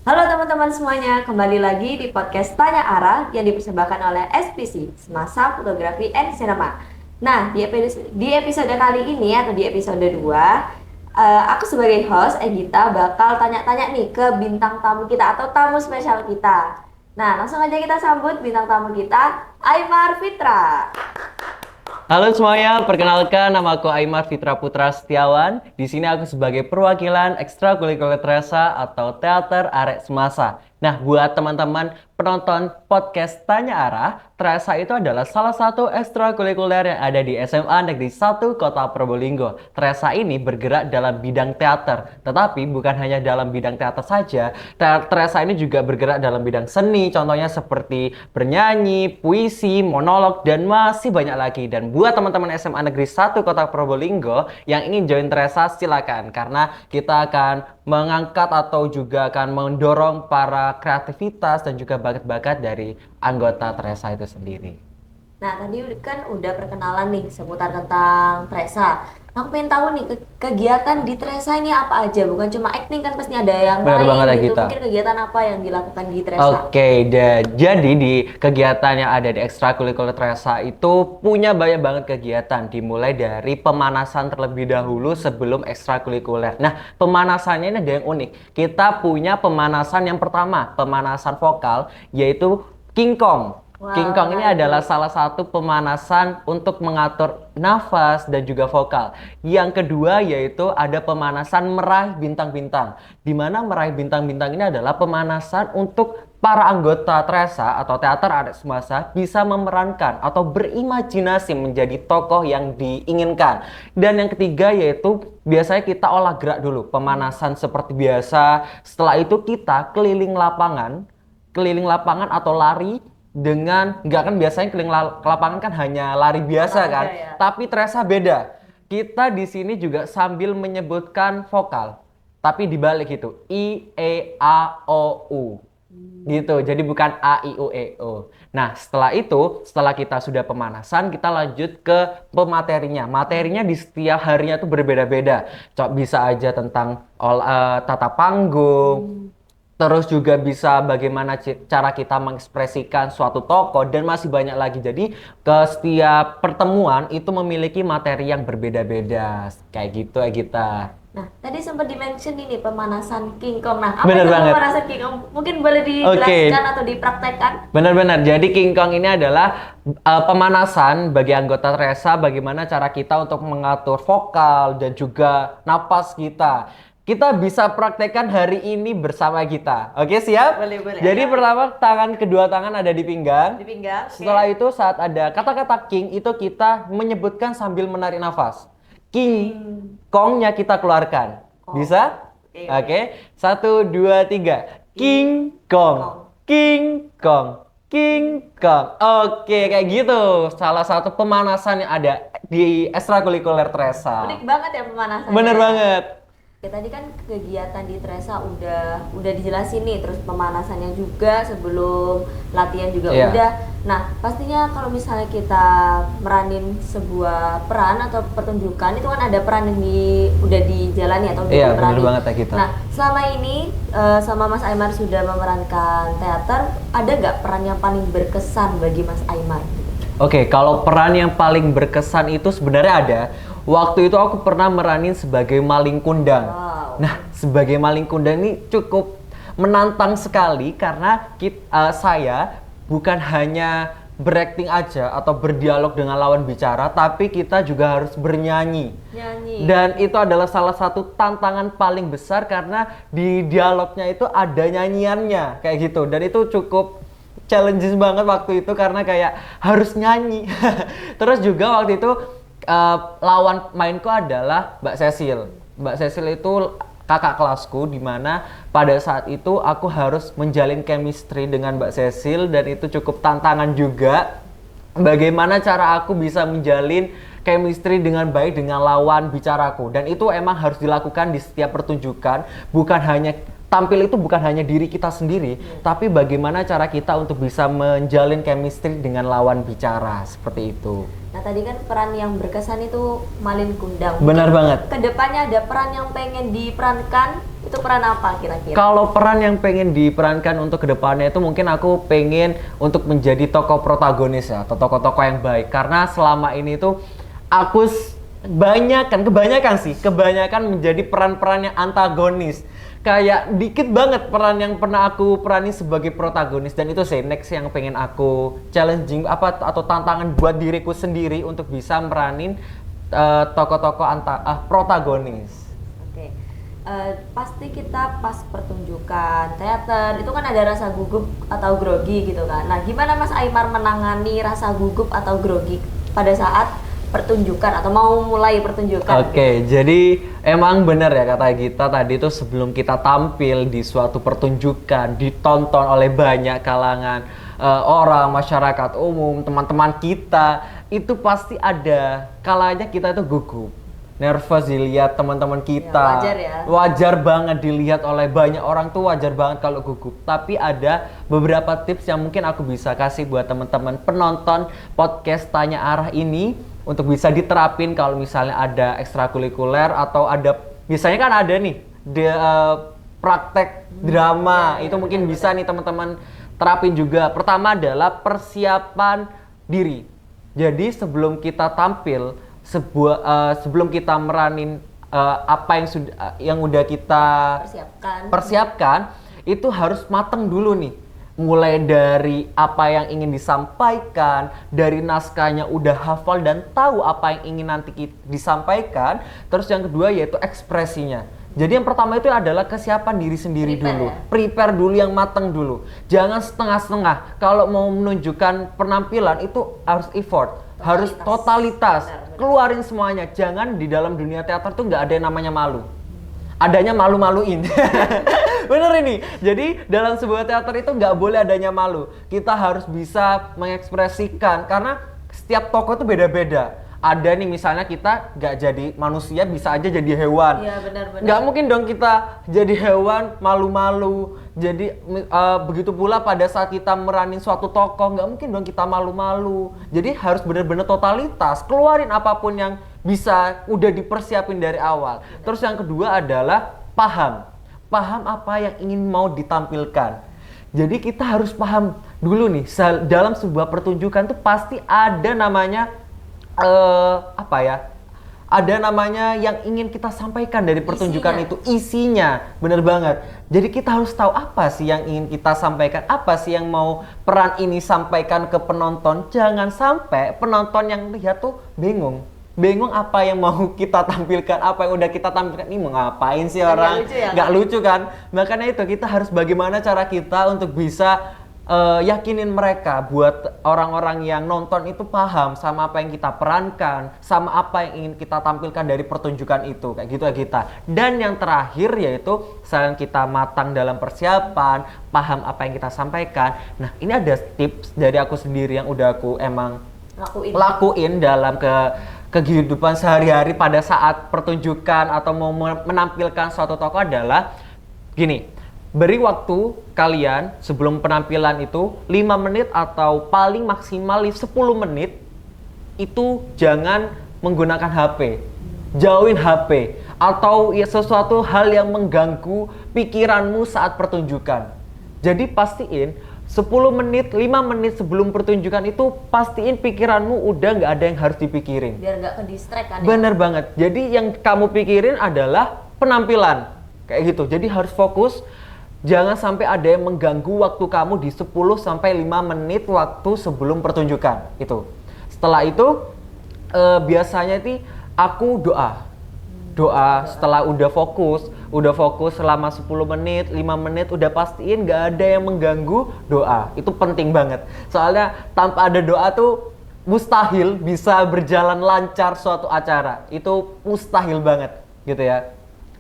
Halo teman-teman semuanya, kembali lagi di podcast Tanya Arah yang dipersembahkan oleh SPC, Semasa Fotografi and Cinema. Nah, di episode kali ini atau di episode 2, aku sebagai host, Egita, bakal tanya-tanya nih ke bintang tamu kita atau tamu spesial kita. Nah, langsung aja kita sambut bintang tamu kita, Aimar Fitra. Halo semuanya, perkenalkan nama aku Aimar Fitra Putra Setiawan. Di sini aku sebagai perwakilan ekstrakurikuler Tresa atau Teater Arek Semasa. Nah, buat teman-teman penonton podcast Tanya Arah, Tresa itu adalah salah satu ekstrakurikuler yang ada di SMA Negeri 1 Kota Probolinggo. Tresa ini bergerak dalam bidang teater, tetapi bukan hanya dalam bidang teater saja. Tresa ini juga bergerak dalam bidang seni, contohnya seperti bernyanyi, puisi, monolog, dan masih banyak lagi. Dan buat teman-teman SMA Negeri 1 Kota Probolinggo yang ingin join Tresa, silakan, karena kita akan mengangkat atau juga akan mendorong para kreativitas dan juga bakat-bakat dari anggota Tresa itu sendiri. Nah, tadi kan udah perkenalan nih seputar tentang Tresa. Aku pengen tahu nih kegiatan di Tresa ini apa aja, bukan cuma acting kan pasti ada yang Benar lain banget ya gitu. kita. Mungkin kegiatan apa yang dilakukan di Tresa? Oke, jadi di kegiatan yang ada di ekstrakurikuler Tresa itu punya banyak banget kegiatan, dimulai dari pemanasan terlebih dahulu sebelum ekstrakurikuler. Nah, pemanasannya ini ada yang unik. Kita punya pemanasan yang pertama, pemanasan vokal, yaitu King Kong. Wow, King Kong ini menarik. adalah salah satu pemanasan untuk mengatur nafas dan juga vokal. Yang kedua yaitu ada pemanasan meraih bintang-bintang. Di mana meraih bintang-bintang ini adalah pemanasan untuk para anggota Tresa atau Teater Arek Semasa bisa memerankan atau berimajinasi menjadi tokoh yang diinginkan. Dan yang ketiga yaitu biasanya kita olah gerak dulu, pemanasan seperti biasa. Setelah itu kita keliling lapangan atau lari dengan nggak kan biasanya keliling lapangan kan hanya lari biasa kan, ya. tapi Tresa beda. Kita di sini juga sambil menyebutkan vokal, tapi dibalik gitu, I E A O U gitu. Jadi bukan A I U E O. Nah setelah kita sudah pemanasan, kita lanjut ke pematerinya. Materinya di setiap harinya tuh berbeda-beda. Bisa aja tentang tata panggung. Terus juga bisa bagaimana cara kita mengekspresikan suatu tokoh dan masih banyak lagi. Jadi ke setiap pertemuan itu memiliki materi yang berbeda-beda. Kayak gitu ya kita. Nah, tadi sempat di-mention ini pemanasan King Kong. Nah, apa Bener itu banget. pemanasan King Kong? Mungkin boleh dijelaskan atau dipraktekkan? Benar-benar. Jadi King Kong ini adalah pemanasan bagi anggota Tresa, bagaimana cara kita untuk mengatur vokal dan juga napas kita. Kita bisa praktekkan hari ini bersama kita. Oke, siap? Boleh. Jadi Ayo. pertama kedua tangan ada di pinggang. Di pinggang. Oke. Setelah itu saat ada kata-kata King itu kita menyebutkan sambil menarik nafas. King Kongnya kita keluarkan. Bisa? Oke. Oke. 1, 2, 3. King Kong. King Kong. King Kong. Oke, kayak gitu. Salah satu pemanasan yang ada di ekstrakurikuler Tresa. Unik banget ya pemanasannya. Bener banget. Ya, tadi kan kegiatan di Tresa udah dijelasin nih, terus pemanasannya juga sebelum latihan juga Iya. udah. Nah, pastinya kalau misalnya kita meranin sebuah peran atau pertunjukan itu kan ada peran yang udah dijalani atau Iya, diperankan. bener banget ya kita. Nah, selama ini sama Mas Aimar sudah memerankan teater, ada nggak peran yang paling berkesan bagi Mas Aimar? Oke, kalau peran yang paling berkesan itu sebenarnya ada. Waktu itu aku pernah meranin sebagai maling kundang. Wow. Nah, sebagai maling kundang ini cukup menantang sekali karena saya bukan hanya berakting aja atau berdialog dengan lawan bicara, tapi kita juga harus bernyanyi. Nyanyi. Dan itu adalah salah satu tantangan paling besar karena di dialognya itu ada nyanyiannya kayak gitu. Dan itu cukup challenges banget waktu itu karena kayak harus nyanyi. Terus juga waktu itu lawan mainku adalah Mbak Cecil. Mbak Cecil itu kakak kelasku, di mana pada saat itu aku harus menjalin chemistry dengan Mbak Cecil dan itu cukup tantangan juga. Bagaimana cara aku bisa menjalin chemistry dengan baik dengan lawan bicaraku, dan itu emang harus dilakukan di setiap pertunjukan, bukan hanya tampil itu bukan hanya diri kita sendiri, tapi bagaimana cara kita untuk bisa menjalin chemistry dengan lawan bicara, seperti itu. Nah tadi kan peran yang berkesan itu Malin Kundang. Benar banget. Kedepannya ada peran yang pengen diperankan, itu peran apa kira-kira? Kalau peran yang pengen diperankan untuk kedepannya itu mungkin aku pengen untuk menjadi tokoh protagonis ya, atau tokoh-tokoh yang baik. Karena selama ini tuh aku kebanyakan menjadi peran-peran yang antagonis. Kayak dikit banget peran yang pernah aku perani sebagai protagonis, dan itu sih next yang pengen aku challenging atau tantangan buat diriku sendiri untuk bisa meranin tokoh-tokoh protagonis. Oke. Pasti kita pas pertunjukan teater itu kan ada rasa gugup atau grogi gitu kan. Nah, gimana Mas Aimar menangani rasa gugup atau grogi pada saat pertunjukan atau mau mulai pertunjukan? Oke, jadi emang benar ya kata Gita tadi tuh, sebelum kita tampil di suatu pertunjukan, ditonton oleh banyak kalangan orang, masyarakat umum, teman-teman kita, itu pasti ada kalanya kita itu gugup, nervous dilihat teman-teman kita. Ya, wajar ya. Wajar banget dilihat oleh banyak orang tuh, wajar banget kalau gugup. Tapi ada beberapa tips yang mungkin aku bisa kasih buat teman-teman penonton podcast Tanya Arah ini untuk bisa diterapin kalau misalnya ada ekstrakurikuler atau ada, biasanya kan ada nih praktek drama, itu mungkin bisa nih teman-teman terapin juga. Pertama adalah persiapan diri. Jadi sebelum kita tampil, sebelum kita meranin apa yang udah kita persiapkan, itu harus mateng dulu nih. Mulai dari apa yang ingin disampaikan, dari naskahnya udah hafal dan tahu apa yang ingin nanti disampaikan. Terus yang kedua yaitu ekspresinya. Jadi yang pertama itu adalah kesiapan diri sendiri dulu. Prepare dulu, yang mateng dulu. Jangan setengah-setengah. Kalau mau menunjukkan penampilan itu harus effort, harus totalitas. Keluarin semuanya. Jangan di dalam dunia teater tuh nggak ada yang namanya malu. Adanya malu-maluin. Bener ini. Jadi dalam sebuah teater itu nggak boleh adanya malu. Kita harus bisa mengekspresikan, karena setiap tokoh itu beda-beda. Ada nih misalnya kita nggak jadi manusia, bisa aja jadi hewan. Iya benar-benar. Nggak mungkin dong kita jadi hewan malu-malu. Jadi begitu pula pada saat kita meranin suatu tokoh, nggak mungkin dong kita malu-malu. Jadi harus benar-benar totalitas. Keluarin apapun yang bisa udah dipersiapin dari awal. Terus yang kedua adalah paham apa yang ingin mau ditampilkan. Jadi kita harus paham dulu nih, dalam sebuah pertunjukan tuh pasti ada namanya ada namanya yang ingin kita sampaikan dari pertunjukan itu, isinya. Bener banget. Jadi kita harus tahu apa sih yang ingin kita sampaikan, apa sih yang mau peran ini sampaikan ke penonton. Jangan sampai penonton yang lihat tuh bingung apa yang mau kita tampilkan, apa yang udah kita tampilkan, ini mau ngapain sih orang, nggak lucu kan. Makanya itu kita harus bagaimana cara kita untuk bisa yakinin mereka, buat orang-orang yang nonton itu paham sama apa yang kita perankan, sama apa yang ingin kita tampilkan dari pertunjukan itu, kayak gitu ya kita. Dan yang terakhir yaitu selain kita matang dalam persiapan, paham apa yang kita sampaikan. Nah ini ada tips dari aku sendiri yang udah aku emang lakuin dalam kehidupan sehari-hari pada saat pertunjukan atau mau menampilkan suatu tokoh adalah gini. Beri waktu kalian sebelum penampilan itu 5 menit atau paling maksimal 10 menit itu jangan menggunakan HP. Jauhin HP atau ya sesuatu hal yang mengganggu pikiranmu saat pertunjukan. Jadi pastiin 10 menit, 5 menit sebelum pertunjukan itu pastiin pikiranmu udah nggak ada yang harus dipikirin. Biar nggak ke-distract kan. Bener banget. Jadi yang kamu pikirin adalah penampilan. Kayak gitu. Jadi harus fokus. Jangan sampai ada yang mengganggu waktu kamu di 10 sampai 5 menit waktu sebelum pertunjukan itu. Setelah itu biasanya itu aku doa setelah udah fokus selama 10 menit, 5 menit udah pastiin gak ada yang mengganggu, doa. Itu penting banget. Soalnya tanpa ada doa tuh mustahil bisa berjalan lancar suatu acara. Itu mustahil banget gitu ya.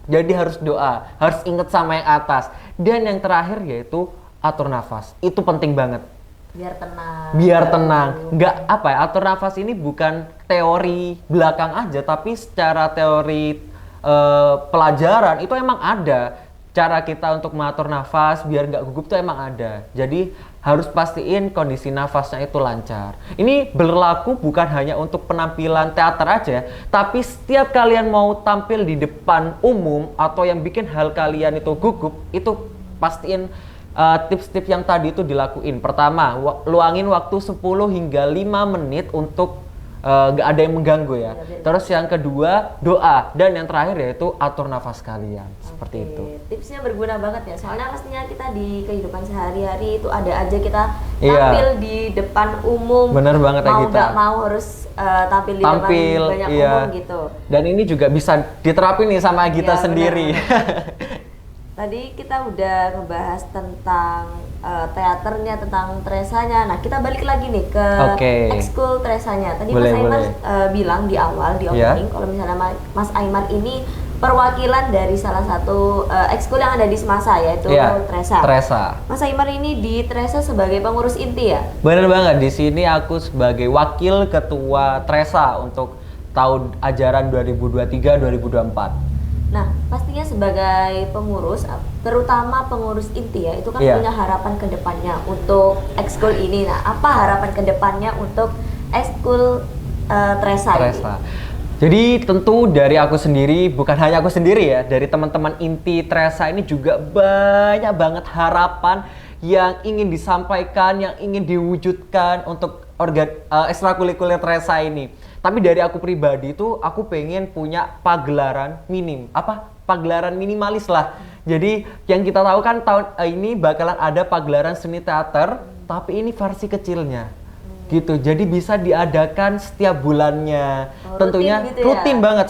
Jadi harus doa, harus inget sama yang atas. Dan yang terakhir yaitu atur nafas. Itu penting banget. Biar tenang. Nggak atur nafas ini bukan teori belakang aja, tapi secara teori pelajaran itu emang ada. cara kita untuk mengatur nafas biar nggak gugup tuh emang ada. Jadi harus pastiin kondisi nafasnya itu lancar. Ini berlaku bukan hanya untuk penampilan teater aja, tapi setiap kalian mau tampil di depan umum atau yang bikin hal kalian itu gugup, itu pastiin tips-tips yang tadi itu dilakuin. Pertama, luangin waktu 10 hingga 5 menit untuk nggak ada yang mengganggu ya. Terus yang kedua, doa. Dan yang terakhir yaitu atur nafas kalian. Seperti itu. Tipsnya berguna banget ya. Soalnya pastinya kita di kehidupan sehari-hari itu ada aja kita tampil di depan umum. Bener banget ya mau kita. nggak mau harus tampil di depan banyak umum gitu. Dan ini juga bisa diterapin nih sama kita sendiri. Tadi kita udah ngebahas tentang teaternya, tentang Tresanya. Nah, kita balik lagi nih ke ekskul Tresanya. Tadi Mas Aimar bilang di awal, di opening, kalau misalnya Mas Aimar ini perwakilan dari salah satu ekskul yang ada di Semasa, yaitu Tresa. Mas Aimar ini di Tresa sebagai pengurus inti ya? Bener banget, di sini aku sebagai wakil ketua Tresa untuk tahun ajaran 2023-2024. Nah, pastinya sebagai pengurus, terutama pengurus inti ya, itu kan punya harapan ke depannya untuk ekskul ini. Nah, apa harapan ke depannya untuk ekskul Tresa ini? Jadi tentu dari aku sendiri, bukan hanya aku sendiri ya, dari teman-teman inti Tresa ini juga banyak banget harapan yang ingin disampaikan, yang ingin diwujudkan untuk ekstrakurikuler Tresa ini. Tapi dari aku pribadi itu aku pengen punya pagelaran pagelaran minimalis lah. Jadi yang kita tahu kan tahun ini bakalan ada pagelaran seni teater, tapi ini versi kecilnya. Gitu. Jadi bisa diadakan setiap bulannya. Tentunya rutin banget,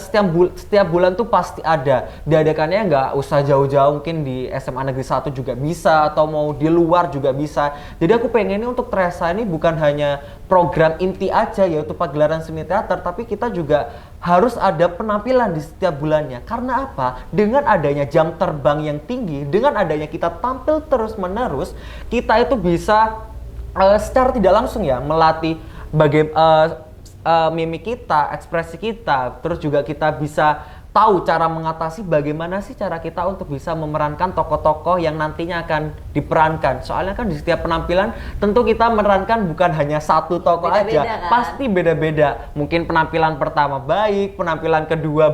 setiap bulan tuh pasti ada. Diadakannya nggak usah jauh-jauh, mungkin di SMA Negeri 1 juga bisa, atau mau di luar juga bisa. Jadi aku pengennya untuk Tresa ini bukan hanya program inti aja, yaitu pagelaran seni teater, tapi kita juga harus ada penampilan di setiap bulannya. Karena apa? Dengan adanya jam terbang yang tinggi, dengan adanya kita tampil terus-menerus, kita itu bisa secara tidak langsung ya melatih mimik kita, ekspresi kita, terus juga kita bisa tahu cara mengatasi bagaimana sih cara kita untuk bisa memerankan tokoh-tokoh yang nantinya akan diperankan. Soalnya kan di setiap penampilan tentu kita memerankan bukan hanya satu tokoh aja, kan? Pasti beda-beda. Mungkin penampilan pertama baik, penampilan kedua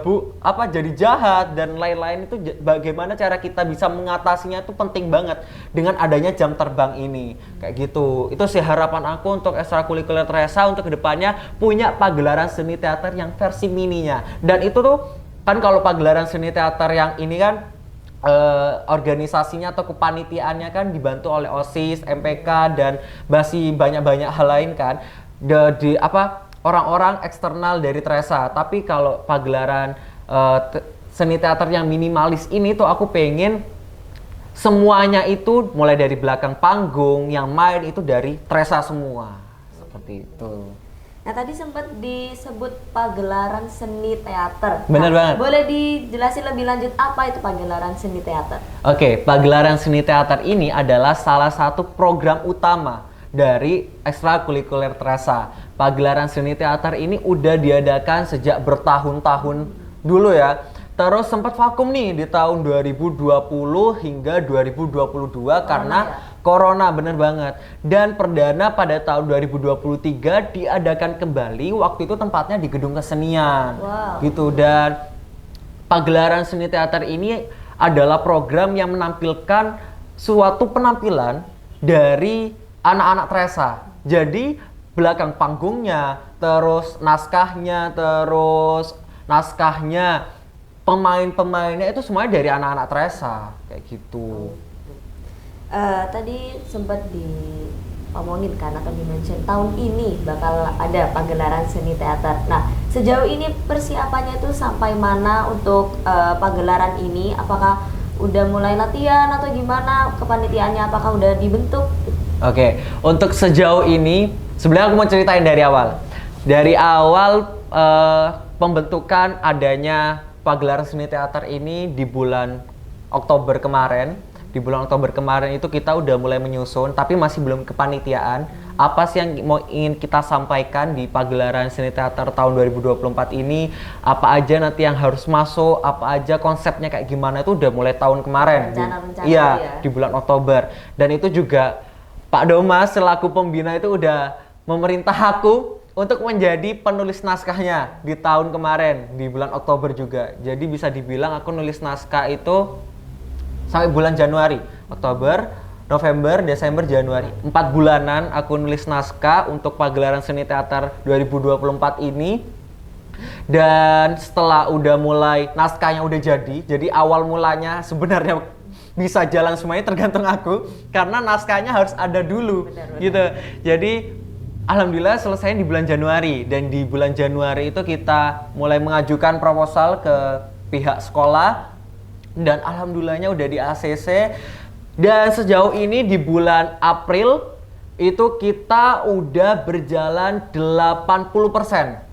jadi jahat dan lain-lain. Itu bagaimana cara kita bisa mengatasinya itu penting banget dengan adanya jam terbang ini. Kayak gitu. Itu sih harapan aku untuk ekstrakurikuler Tresa untuk kedepannya punya pagelaran seni teater yang versi mininya. Dan itu tuh kan kalau pagelaran seni teater yang ini kan organisasinya atau kepanitiaannya kan dibantu oleh OSIS, MPK dan masih banyak-banyak hal lain kan orang-orang eksternal dari Tresa. Tapi kalau pagelaran seni teater yang minimalis ini tuh aku pengen semuanya itu mulai dari belakang panggung yang main itu dari Tresa semua. Seperti itu. Nah, tadi sempat disebut pagelaran seni teater. Bener banget. Boleh dijelasin lebih lanjut apa itu pagelaran seni teater? Oke, pagelaran seni teater ini adalah salah satu program utama dari ekstrakurikuler Tresa. Pagelaran seni teater ini udah diadakan sejak bertahun-tahun dulu ya. Terus sempat vakum nih di tahun 2020 hingga 2022 karena Corona, bener banget. Dan perdana pada tahun 2023 diadakan kembali, waktu itu tempatnya di Gedung Kesenian. Gitu. Dan pagelaran seni teater ini adalah program yang menampilkan suatu penampilan dari anak-anak Tresa. Jadi belakang panggungnya, terus naskahnya, pemain-pemainnya itu semuanya dari anak-anak Tresa, kayak gitu. Tadi sempat diomongin kan atau di-mention tahun ini bakal ada pagelaran seni teater. Nah, sejauh ini persiapannya itu sampai mana untuk pagelaran ini? Apakah udah mulai latihan atau gimana? Kepanitiaannya apakah udah dibentuk? Oke, untuk sejauh ini sebenarnya aku mau ceritain dari awal. Dari awal pembentukan adanya pagelaran seni teater ini di bulan Oktober kemarin. Di bulan Oktober kemarin itu kita udah mulai menyusun, tapi masih belum kepanitiaan. apa sih yang ingin kita sampaikan di pagelaran seni teater tahun 2024 ini, apa aja nanti yang harus masuk, apa aja konsepnya kayak gimana, itu udah mulai tahun kemarin. Rencana-rencana Iya, ya. di bulan Oktober. Dan itu juga Pak Domas selaku pembina itu udah memerintah aku untuk menjadi penulis naskahnya di tahun kemarin, di bulan Oktober juga. Jadi bisa dibilang aku nulis naskah itu sampai bulan Januari, Oktober, November, Desember, Januari. 4 bulanan aku nulis naskah untuk pagelaran seni teater 2024 ini. Dan setelah udah mulai, naskahnya udah jadi awal mulanya sebenarnya bisa jalan semuanya tergantung aku, karena naskahnya harus ada dulu. Benar. Gitu. Jadi alhamdulillah selesai di bulan Januari, dan di bulan Januari itu kita mulai mengajukan proposal ke pihak sekolah, dan alhamdulillahnya udah di ACC. Dan sejauh ini di bulan April itu kita udah berjalan 80%.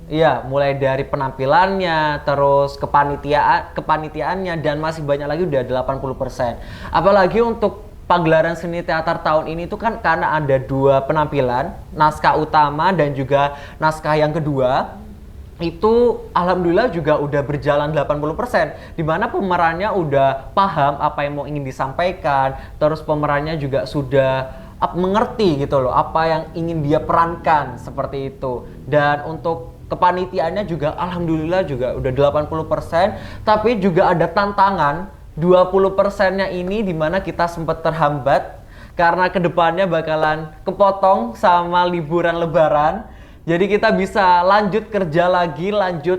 Iya, mulai dari penampilannya, terus kepanitiaannya, dan masih banyak lagi udah 80%. Apalagi untuk pagelaran seni teater tahun ini itu kan karena ada 2 penampilan, naskah utama dan juga naskah yang kedua. Itu alhamdulillah juga udah berjalan 80%, di mana pemerannya udah paham apa yang mau ingin disampaikan, terus pemerannya juga sudah mengerti gitu loh apa yang ingin dia perankan, seperti itu. Dan untuk kepanitiaannya juga alhamdulillah juga udah 80%, tapi juga ada tantangan 20%-nya ini di mana kita sempat terhambat karena kedepannya bakalan kepotong sama liburan lebaran. Jadi kita bisa lanjut kerja lagi,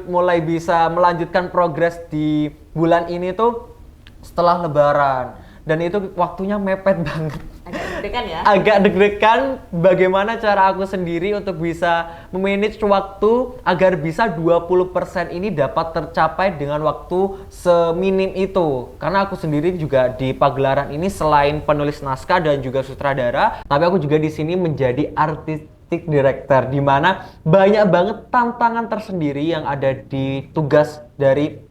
mulai bisa melanjutkan progres di bulan ini tuh setelah lebaran. Dan itu waktunya mepet banget. Agak deg-degan ya? Agak deg-degan bagaimana cara aku sendiri untuk bisa memanage waktu agar bisa 20% ini dapat tercapai dengan waktu seminim itu. Karena aku sendiri juga di pagelaran ini selain penulis naskah dan juga sutradara, tapi aku juga di sini menjadi artistic director, di mana banyak banget tantangan tersendiri yang ada di tugas dari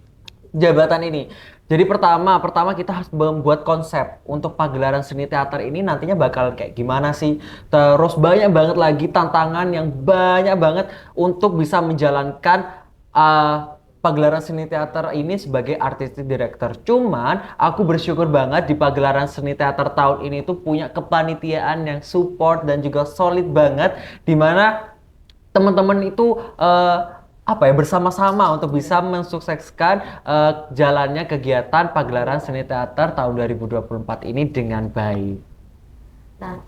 jabatan ini. Jadi pertama kita harus membuat konsep untuk pagelaran seni teater ini nantinya bakal kayak gimana sih. Terus banyak banget lagi tantangan yang banyak banget untuk bisa menjalankan pagelaran seni teater ini sebagai artistic director. Cuman aku bersyukur banget di pagelaran seni teater tahun ini tuh punya kepanitiaan yang support dan juga solid banget, dimana teman-teman itu bersama-sama untuk bisa mensukseskan jalannya kegiatan pagelaran seni teater tahun 2024 ini dengan baik. Nah,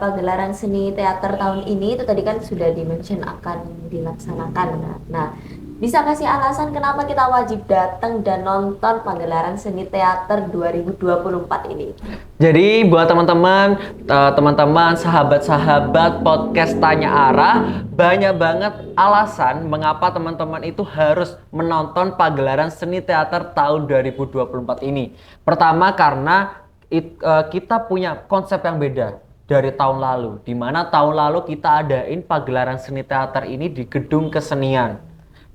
pagelaran seni teater tahun ini itu tadi kan sudah di-mention akan dilaksanakan. Nah, bisa kasih alasan kenapa kita wajib datang dan nonton pagelaran seni teater 2024 ini? Jadi buat teman-teman, sahabat-sahabat podcast Tanya Arah, banyak banget alasan mengapa teman-teman itu harus menonton pagelaran seni teater tahun 2024 ini. Pertama karena kita punya konsep yang beda dari tahun lalu, di mana tahun lalu kita adain pagelaran seni teater ini di gedung kesenian.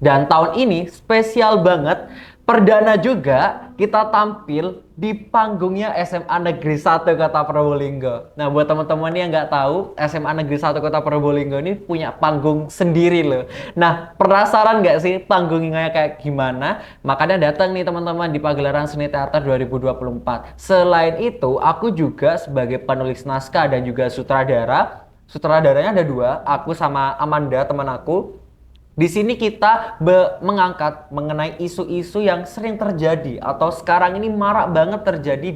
Dan tahun ini spesial banget, perdana juga kita tampil di panggungnya SMA Negeri 1 Kota Probolinggo. Nah, buat teman-teman yang nggak tahu, SMA Negeri 1 Kota Probolinggo ini punya panggung sendiri loh. Nah, penasaran nggak sih panggungnya kayak gimana? Makanya datang nih teman-teman di pagelaran seni teater 2024. Selain itu, aku juga sebagai penulis naskah dan juga sutradara. Sutradaranya ada 2, aku sama Amanda teman aku. Di sini kita mengangkat mengenai isu-isu yang sering terjadi atau sekarang ini marak banget terjadi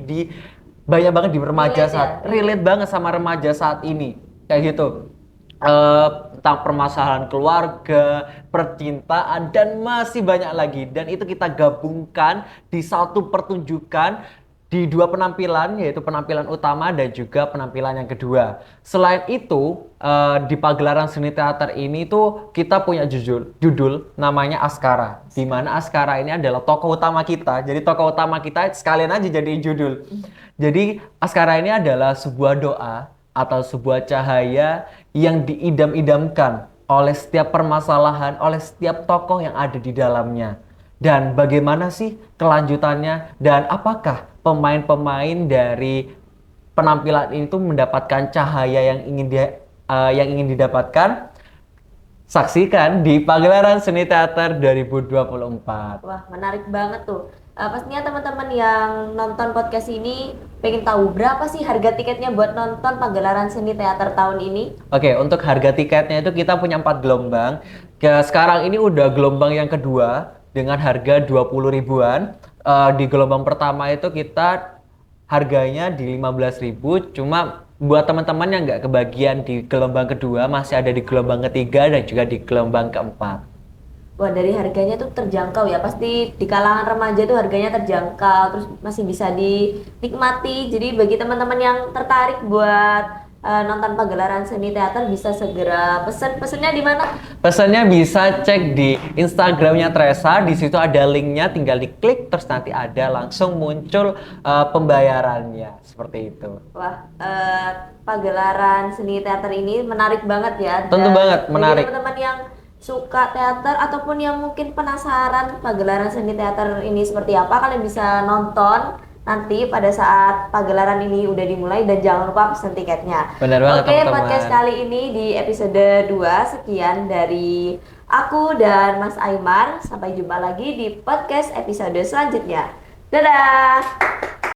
banyak banget di remaja relate banget sama remaja saat ini, kayak gitu. Tentang permasalahan keluarga, percintaan, dan masih banyak lagi. Dan itu kita gabungkan di satu pertunjukan di 2 penampilan, yaitu penampilan utama dan juga penampilan yang kedua. Selain itu, di pagelaran seni teater ini tuh kita punya judul namanya Askara, di mana Askara ini adalah tokoh utama kita. Jadi tokoh utama kita sekalian aja jadi judul. Jadi Askara ini adalah sebuah doa atau sebuah cahaya yang diidam-idamkan oleh setiap permasalahan, oleh setiap tokoh yang ada di dalamnya. Dan bagaimana sih kelanjutannya, dan apakah pemain-pemain dari penampilan ini tuh mendapatkan cahaya yang ingin dia yang ingin didapatkan, saksikan di pagelaran seni teater 2024. Wah, menarik banget tuh. Pastinya teman-teman yang nonton podcast ini pengen tahu berapa sih harga tiketnya buat nonton pagelaran seni teater tahun ini? Oke, untuk harga tiketnya itu kita punya 4 gelombang. Sekarang ini udah gelombang yang kedua dengan harga 20 ribuan. Di gelombang pertama itu kita harganya di 15.000, cuma buat teman-teman yang nggak kebagian di gelombang kedua masih ada di gelombang ketiga dan juga di gelombang keempat. Wah, dari harganya tuh terjangkau ya. Pasti di kalangan remaja tuh harganya terjangkau, terus masih bisa dinikmati. Jadi bagi teman-teman yang tertarik buat nonton pagelaran seni teater bisa segera pesen. Pesennya di mana? Pesannya bisa cek di Instagramnya Tresa, di situ ada linknya, tinggal diklik terus nanti ada langsung muncul pembayarannya seperti itu. Wah, pagelaran seni teater ini menarik banget ya. Tentu banget, menarik. Bagi teman-teman yang suka teater ataupun yang mungkin penasaran pagelaran seni teater ini seperti apa, kalian bisa nonton nanti pada saat pagelaran ini udah dimulai dan jangan lupa pesen tiketnya. Benar banget, Oke, teman-teman. podcast kali ini di episode 2 sekian dari aku dan Mas Aimar. Sampai jumpa lagi di podcast episode selanjutnya. Dadah!